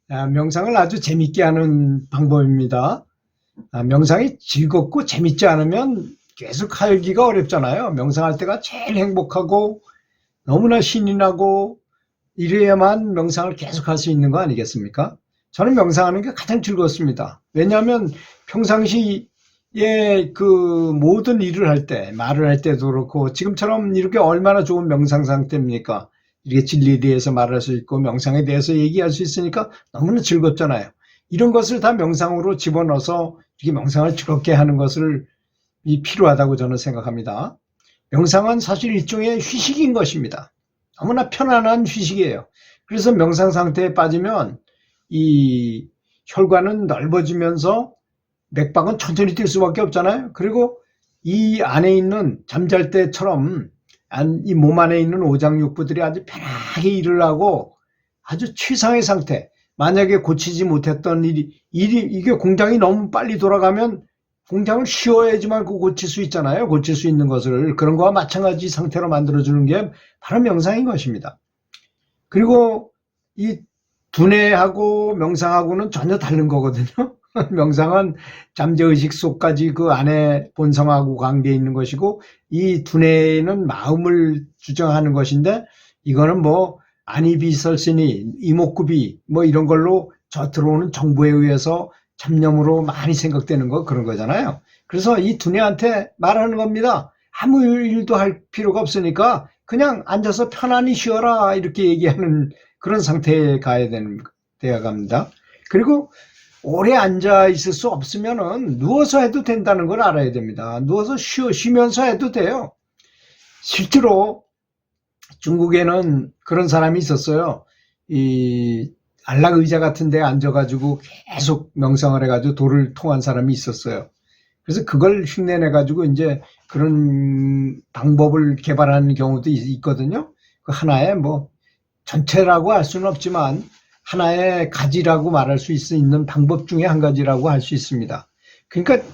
명상을 아주 재밌게 하는 방법입니다. 명상이 즐겁고 재밌지 않으면 계속 하기가 어렵잖아요. 명상할 때가 제일 행복하고 너무나 신이 나고 이래야만 명상을 계속 할 수 있는 거 아니겠습니까? 저는 명상하는 게 가장 즐겁습니다. 왜냐하면 평상시에 그 모든 일을 할 때, 말을 할 때도 그렇고 지금처럼 이렇게 얼마나 좋은 명상 상태입니까? 이렇게 진리에 대해서 말할 수 있고 명상에 대해서 얘기할 수 있으니까 너무나 즐겁잖아요. 이런 것을 다 명상으로 집어넣어서 이렇게 명상을 즐겁게 하는 것을 필요하다고 저는 생각합니다. 명상은 사실 일종의 휴식인 것입니다. 너무나 편안한 휴식이에요. 그래서 명상 상태에 빠지면 이 혈관은 넓어지면서 맥박은 천천히 뛸 수밖에 없잖아요. 그리고 이 안에 있는 잠잘 때처럼 이 몸 안에 있는 오장육부들이 아주 편하게 일을 하고 아주 최상의 상태. 만약에 고치지 못했던 이게 공장이 너무 빨리 돌아가면 공장을 쉬어야지만 고칠 수 있잖아요. 고칠 수 있는 것을. 그런 거와 마찬가지 상태로 만들어주는 게 바로 명상인 것입니다. 그리고 이 두뇌하고 명상하고는 전혀 다른 거거든요. 명상은 잠재의식 속까지 그 안에 본성하고 관계에 있는 것이고 이 두뇌는 마음을 주장하는 것인데 이거는 뭐 안이비설신이 이목구비 뭐 이런 걸로 저 들어오는 정보에 의해서 잡념으로 많이 생각되는 거 그런 거잖아요. 그래서 이 두뇌한테 말하는 겁니다. 아무 일도 할 필요가 없으니까 그냥 앉아서 편안히 쉬어라 이렇게 얘기하는 그런 상태에 되어 갑니다. 그리고 오래 앉아 있을 수 없으면은 누워서 해도 된다는 걸 알아야 됩니다. 누워서 쉬면서 해도 돼요. 실제로 중국에는 그런 사람이 있었어요. 이 안락 의자 같은 데 앉아가지고 계속 명상을 해가지고 도를 통한 사람이 있었어요. 그래서 그걸 흉내내가지고 이제 그런 방법을 개발하는 경우도 있거든요. 그 하나의 뭐 전체라고 할 수는 없지만 하나의 가지라고 말할 수 있는 방법 중에 한 가지라고 할 수 있습니다. 그러니까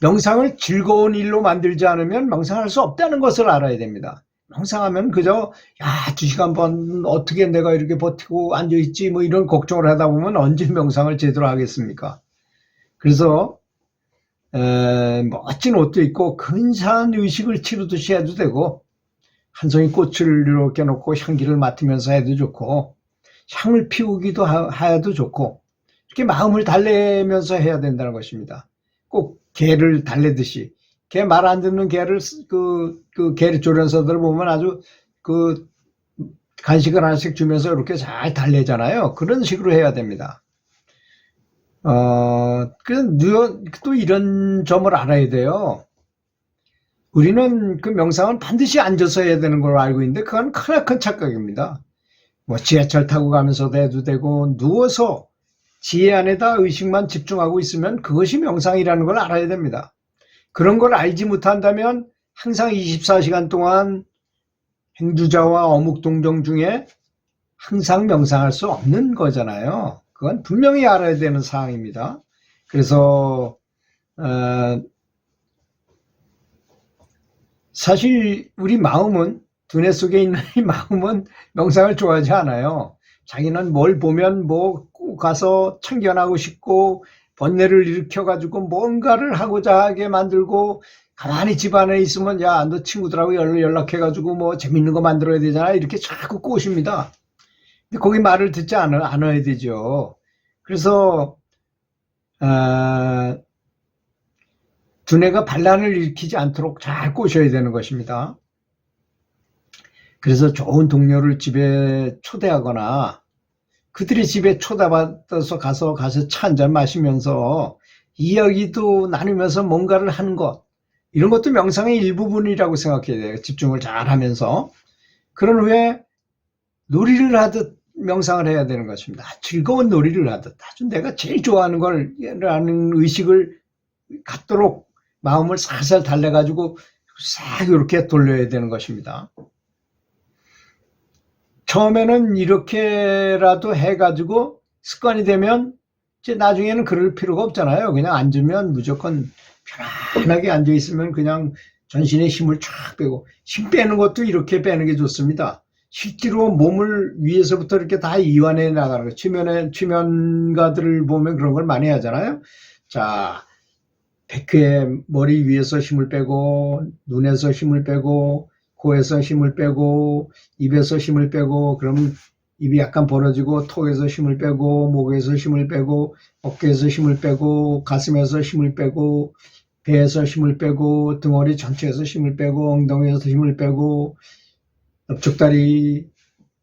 명상을 즐거운 일로 만들지 않으면 명상할 수 없다는 것을 알아야 됩니다. 명상하면 그저 2시간 반 어떻게 내가 이렇게 버티고 앉아있지 뭐 이런 걱정을 하다 보면 언제 명상을 제대로 하겠습니까? 그래서 멋진 옷도 입고 근사한 의식을 치르듯이 해도 되고 한 송이 꽃을 이렇게 놓고 향기를 맡으면서 해도 좋고 향을 피우기도 해도 좋고 이렇게 마음을 달래면서 해야 된다는 것입니다. 꼭 개를 달래듯이 개 말 안 듣는 개를 그 개 조련사들을 보면 아주 그 간식을 하나씩 주면서 이렇게 잘 달래잖아요. 그런 식으로 해야 됩니다. 또 이런 점을 알아야 돼요. 우리는 그 명상은 반드시 앉아서 해야 되는 걸로 알고 있는데 그건 크나큰 착각입니다. 뭐 지하철 타고 가면서도 해도 되고 누워서 지혜 안에다 의식만 집중하고 있으면 그것이 명상이라는 걸 알아야 됩니다. 그런 걸 알지 못한다면 항상 24시간 동안 행주자와 어묵동정 중에 항상 명상할 수 없는 거잖아요. 그건 분명히 알아야 되는 사항입니다. 그래서 사실 우리 마음은 두뇌 속에 있는 이 마음은 명상을 좋아하지 않아요. 자기는 뭘 보면 뭐 꼭 가서 참견하고 싶고 번뇌를 일으켜가지고 뭔가를 하고자 하게 만들고 가만히 집 안에 있으면 야, 너 친구들하고 연락해가지고 뭐 재밌는 거 만들어야 되잖아. 이렇게 자꾸 꼬십니다. 근데 거기 말을 듣지 않아야 되죠. 그래서 두뇌가 반란을 일으키지 않도록 잘 꼬셔야 되는 것입니다. 그래서 좋은 동료를 집에 초대하거나 그들의 집에 초대받아서 가서 차 한잔 마시면서 이야기도 나누면서 뭔가를 하는 것 이런 것도 명상의 일부분이라고 생각해야 돼요. 집중을 잘 하면서 그런 후에 놀이를 하듯 명상을 해야 되는 것입니다. 즐거운 놀이를 하듯 아주 내가 제일 좋아하는 걸 라는 의식을 갖도록 마음을 살살 달래가지고 싹 이렇게 돌려야 되는 것입니다. 처음에는 이렇게라도 해가지고 습관이 되면 이제 나중에는 그럴 필요가 없잖아요. 그냥 앉으면 무조건 편안하게 앉아있으면 그냥 전신에 힘을 쫙 빼고 힘 빼는 것도 이렇게 빼는 게 좋습니다. 실제로 몸을 위에서부터 이렇게 다 이완해 나가는 거. 최면가들을 보면 그런 걸 많이 하잖아요. 자, 백회 머리 위에서 힘을 빼고, 눈에서 힘을 빼고, 코에서 힘을 빼고, 입에서 힘을 빼고, 그럼 입이 약간 벌어지고, 턱에서 힘을 빼고, 목에서 힘을 빼고, 어깨에서 힘을 빼고, 가슴에서 힘을 빼고, 배에서 힘을 빼고, 등허리 전체에서 힘을 빼고, 엉덩이에서 힘을 빼고, 넓적다리,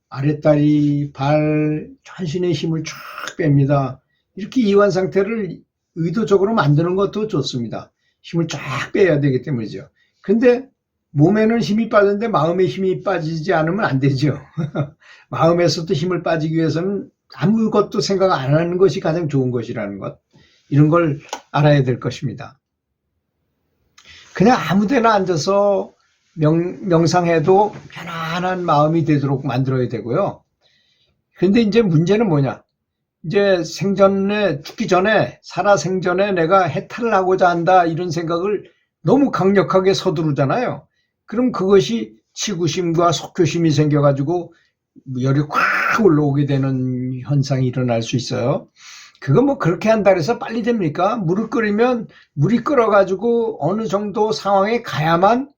아랫다리, 발, 전신의 힘을 쫙 뺍니다. 이렇게 이완 상태를 의도적으로 만드는 것도 좋습니다. 힘을 쫙 빼야 되기 때문이죠. 근데 몸에는 힘이 빠졌는데 마음에 힘이 빠지지 않으면 안 되죠. 마음에서도 힘을 빠지기 위해서는 아무것도 생각 안 하는 것이 가장 좋은 것이라는 것. 이런 걸 알아야 될 것입니다. 그냥 아무 데나 앉아서 명상해도 편안한 마음이 되도록 만들어야 되고요. 근데 이제 문제는 뭐냐? 이제 생전에, 죽기 전에, 살아생전에 내가 해탈을 하고자 한다, 이런 생각을 너무 강력하게 서두르잖아요. 그럼 그것이 치구심과 속교심이 생겨가지고 열이 확 올라오게 되는 현상이 일어날 수 있어요. 그거 뭐 그렇게 한다 해서 빨리 됩니까? 물을 끓이면 물이 끓어가지고 어느 정도 상황에 가야만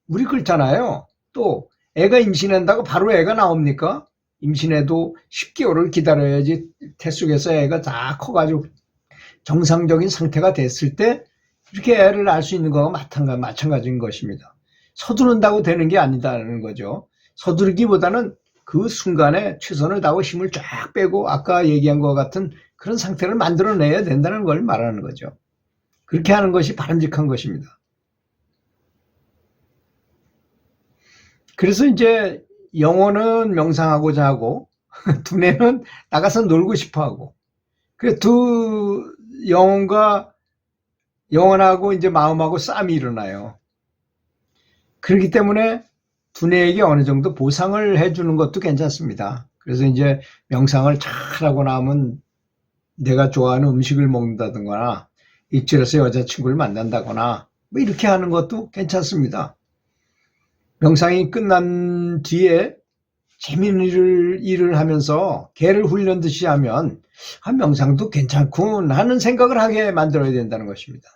물이 끓잖아요. 또 애가 임신한다고 바로 애가 나옵니까? 임신해도 10개월을 기다려야지 태 속에서 애가 다 커가지고 정상적인 상태가 됐을 때 이렇게 애를 낳을 수 있는 거와 마찬가지인 것입니다. 서두른다고 되는 게 아니다는 거죠. 서두르기보다는 그 순간에 최선을 다하고 힘을 쫙 빼고 아까 얘기한 것 같은 그런 상태를 만들어내야 된다는 걸 말하는 거죠. 그렇게 하는 것이 바람직한 것입니다. 그래서 이제 영혼은 명상하고자 하고 두뇌는 나가서 놀고 싶어 하고, 그 두 영혼하고 이제 마음하고 싸움이 일어나요. 그렇기 때문에 두뇌에게 어느 정도 보상을 해주는 것도 괜찮습니다. 그래서 이제 명상을 잘하고 나면 내가 좋아하는 음식을 먹는다든가 입질에서 여자친구를 만난다거나 뭐 이렇게 하는 것도 괜찮습니다. 명상이 끝난 뒤에 재미있는 일을 하면서 개를 훈련듯이 하면 명상도 괜찮군 하는 생각을 하게 만들어야 된다는 것입니다.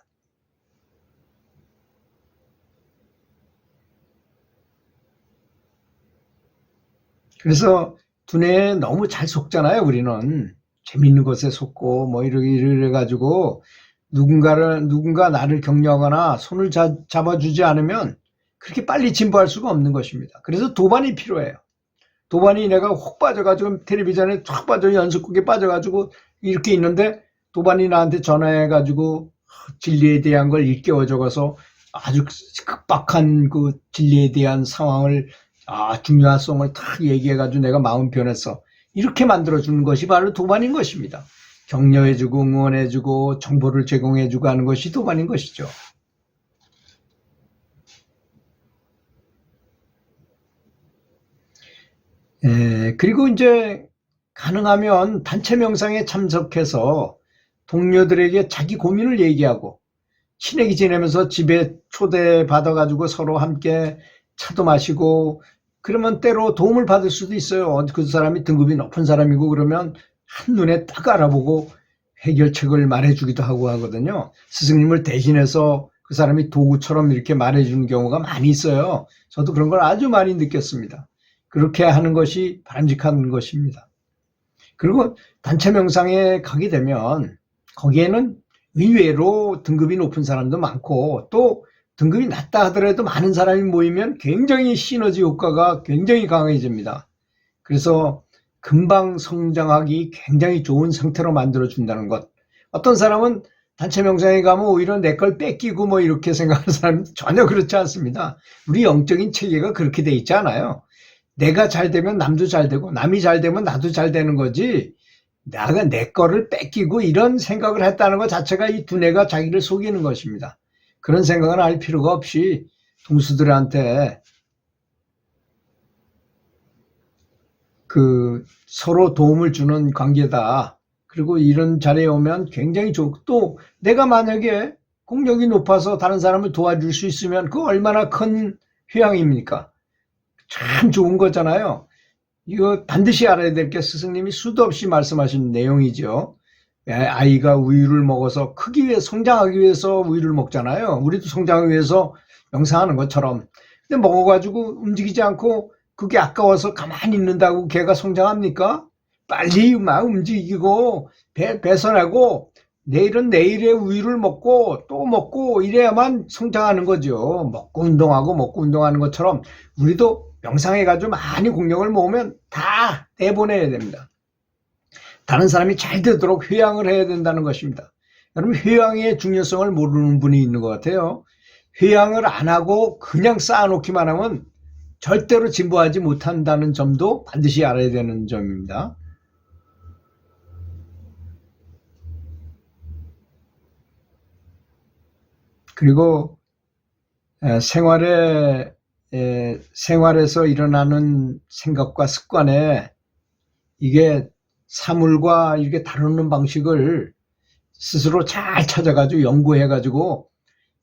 그래서 두뇌에 너무 잘 속잖아요. 우리는 재미있는 것에 속고 뭐 이래 가지고 누군가 나를 격려하거나 손을 잡아주지 않으면 그렇게 빨리 진보할 수가 없는 것입니다. 그래서 도반이 필요해요. 도반이 내가 혹 빠져가지고 텔레비전에 확 빠져 연습국에 빠져가지고 이렇게 있는데 도반이 나한테 전화해가지고 진리에 대한 걸 일깨워 적어서 아주 급박한 그 진리에 대한 상황을 중요성을 딱 얘기해가지고 내가 마음 변했어. 이렇게 만들어주는 것이 바로 도반인 것입니다. 격려해주고 응원해주고 정보를 제공해주고 하는 것이 도반인 것이죠. 그리고 이제 가능하면 단체 명상에 참석해서 동료들에게 자기 고민을 얘기하고 친하게 지내면서 집에 초대받아가지고 서로 함께 차도 마시고 그러면 때로 도움을 받을 수도 있어요. 그 사람이 등급이 높은 사람이고 그러면 한눈에 딱 알아보고 해결책을 말해주기도 하고 하거든요. 스승님을 대신해서 그 사람이 도구처럼 이렇게 말해주는 경우가 많이 있어요. 저도 그런 걸 아주 많이 느꼈습니다. 그렇게 하는 것이 바람직한 것입니다. 그리고 단체 명상에 가게 되면 거기에는 의외로 등급이 높은 사람도 많고 또 등급이 낮다 하더라도 많은 사람이 모이면 굉장히 시너지 효과가 굉장히 강해집니다. 그래서 금방 성장하기 굉장히 좋은 상태로 만들어준다는 것. 어떤 사람은 단체 명상에 가면 오히려 내 걸 뺏기고 뭐 이렇게 생각하는 사람은 전혀 그렇지 않습니다. 우리 영적인 체계가 그렇게 돼 있지 않아요. 내가 잘 되면 남도 잘 되고 남이 잘 되면 나도 잘 되는 거지 내가 내 거를 뺏기고 이런 생각을 했다는 것 자체가 이 두뇌가 자기를 속이는 것입니다. 그런 생각은 할 필요가 없이 동수들한테 서로 도움을 주는 관계다. 그리고 이런 자리에 오면 굉장히 좋고 또 내가 만약에 공력이 높아서 다른 사람을 도와줄 수 있으면 그 얼마나 큰 효양입니까? 참 좋은 거잖아요. 이거 반드시 알아야 될 게 스승님이 수도 없이 말씀하신 내용이죠. 아이가 우유를 먹어서 크기 위해 성장하기 위해서 우유를 먹잖아요. 우리도 성장하기 위해서 명상하는 것처럼. 근데 먹어가지고 움직이지 않고 그게 아까워서 가만히 있는다고 걔가 성장합니까? 빨리 막 움직이고 배설하고 내일은 내일의 우유를 먹고 또 먹고 이래야만 성장하는 거죠. 먹고 운동하는 것처럼 우리도 명상해가지고 많이 공력을 모으면 다 내보내야 됩니다. 다른 사람이 잘 되도록 회양을 해야 된다는 것입니다. 여러분, 회양의 중요성을 모르는 분이 있는 것 같아요. 회양을 안 하고 그냥 쌓아놓기만 하면 절대로 진보하지 못한다는 점도 반드시 알아야 되는 점입니다. 그리고 생활에서 일어나는 생각과 습관에 이게 사물과 이렇게 다루는 방식을 스스로 잘 찾아가지고 연구해가지고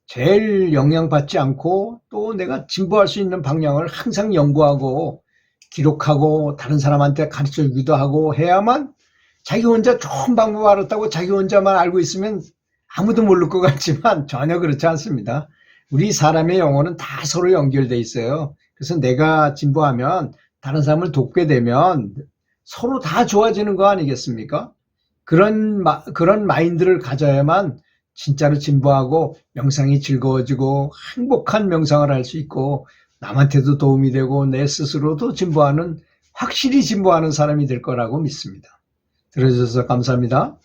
제일 영향받지 않고 또 내가 진보할 수 있는 방향을 항상 연구하고 기록하고 다른 사람한테 가르쳐 주기도 하고 해야만, 자기 혼자 좋은 방법 알았다고 자기 혼자만 알고 있으면 아무도 모를 것 같지만 전혀 그렇지 않습니다. 우리 사람의 영혼은 다 서로 연결돼 있어요. 그래서 내가 진보하면 다른 사람을 돕게 되면 서로 다 좋아지는 거 아니겠습니까? 그런 마인드를 가져야만 진짜로 진보하고 명상이 즐거워지고 행복한 명상을 할 수 있고 남한테도 도움이 되고 내 스스로도 확실히 진보하는 사람이 될 거라고 믿습니다. 들어주셔서 감사합니다.